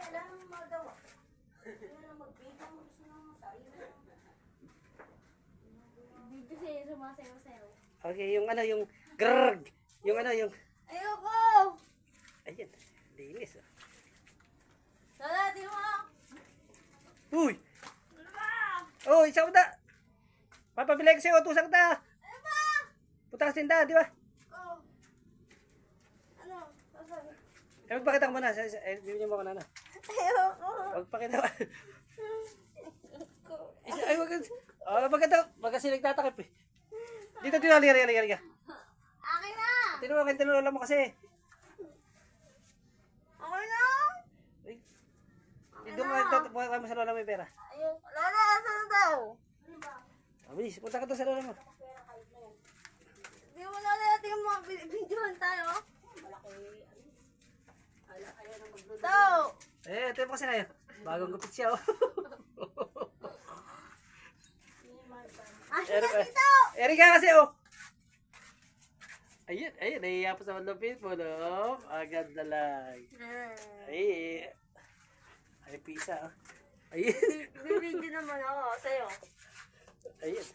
alam mo magawa. Hindi na mag-video mo gusto naman sa iyo. Video sa'yo, sumasayaw-sayaw. Okay, yung ano, yung grrrg. Yung ano, yung... Ayoko! Ayan, linis. Lala, di mo! Uy! Ano ba? Oh, isa ko na! Papabili ko sa'yo, utusan kita! Ano ba? Punta ka sa tindahan, di ba? Oh. Ano? Sasabi? Eh, magpakita ko muna. Bibigyan mo ko na ano. Ayoko! Magpakita ko. Ay, maganda. Kasi nagtatakip eh. Dito, halika. Akin na! Tinulala mo kasi. Akin na! Ay, dito mo sa lola mo yung pera. Ayoko. Lala, asan na daw? Mabilis, punta ka doon sa lola mo. Di mo na natin yung mga videohan tayo. Ito! Ito mo kasi na yun. Bagong gupit siya oh. Akin na dito! Erika kasi oh. Ayun, nahihiya po sa malupit mo, no? Agad na lang. Ay, pisa oh. Ayun. Bibidyo naman ako sa'yo. Ayun.